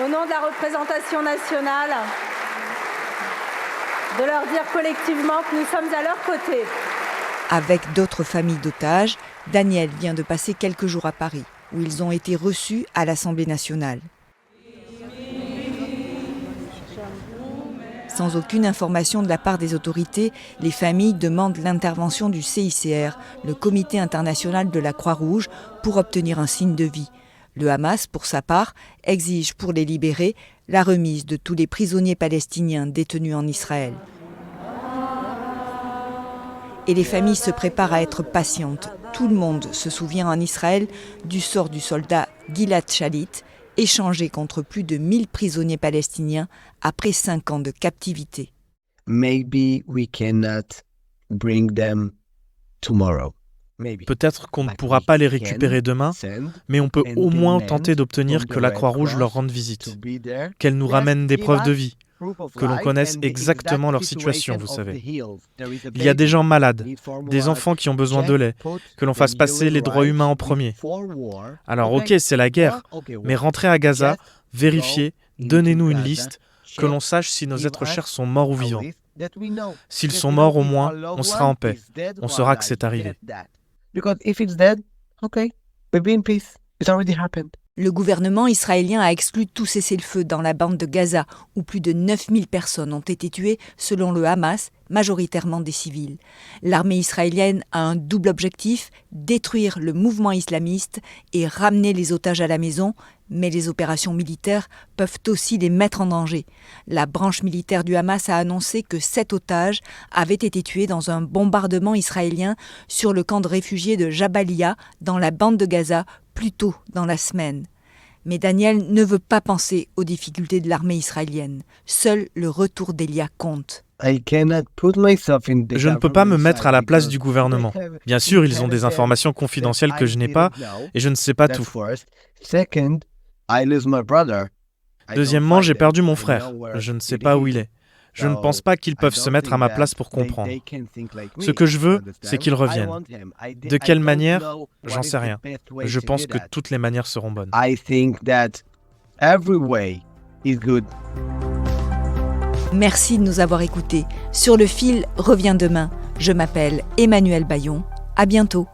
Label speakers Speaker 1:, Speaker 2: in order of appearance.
Speaker 1: au nom de la représentation nationale, de leur dire collectivement que nous sommes à leur côté.
Speaker 2: Avec d'autres familles d'otages, Daniel vient de passer quelques jours à Paris, où ils ont été reçus à l'Assemblée nationale. Sans aucune information de la part des autorités, les familles demandent l'intervention du CICR, le Comité international de la Croix-Rouge, pour obtenir un signe de vie. Le Hamas, pour sa part, exige pour les libérer la remise de tous les prisonniers palestiniens détenus en Israël. Et les familles se préparent à être patientes. Tout le monde se souvient en Israël du sort du soldat Gilad Shalit, échangé contre plus de 1000 prisonniers palestiniens après 5 ans de captivité.
Speaker 3: Maybe we cannot bring them tomorrow.
Speaker 4: Peut-être qu'on ne pourra pas les récupérer demain, mais on peut au moins tenter d'obtenir que la Croix-Rouge leur rende visite, qu'elle nous ramène des preuves de vie, que l'on connaisse exactement leur situation, vous savez. Il y a des gens malades, des enfants qui ont besoin de lait, que l'on fasse passer les droits humains en premier. Alors ok, c'est la guerre, mais rentrez à Gaza, vérifiez, donnez-nous une liste, que l'on sache si nos êtres chers sont morts ou vivants. S'ils sont morts, au moins, on sera en paix. On saura que c'est arrivé.
Speaker 2: Le gouvernement israélien a exclu tout cessez-le-feu dans la bande de Gaza, où plus de 9000 personnes ont été tuées, selon le Hamas, majoritairement des civils. L'armée israélienne a un double objectif, détruire le mouvement islamiste et ramener les otages à la maison, mais les opérations militaires peuvent aussi les mettre en danger. La branche militaire du Hamas a annoncé que 7 otages avaient été tués dans un bombardement israélien sur le camp de réfugiés de Jabalia, dans la bande de Gaza, plus tôt dans la semaine. Mais Daniel ne veut pas penser aux difficultés de l'armée israélienne. Seul le retour d'Elia compte.
Speaker 4: Je ne peux pas me mettre à la place du gouvernement. Bien sûr, ils ont des informations confidentielles que je n'ai pas, et je ne sais pas tout. Deuxièmement, j'ai perdu mon frère. Je ne sais pas où il est. Je ne pense pas qu'ils peuvent se mettre à ma place pour comprendre. Ce que je veux, c'est qu'ils reviennent. De quelle manière ? J'en sais rien. Je pense que toutes les manières seront bonnes.
Speaker 2: Merci de nous avoir écoutés. Sur le fil revient demain. Je m'appelle Emmanuelle Bayon. À bientôt.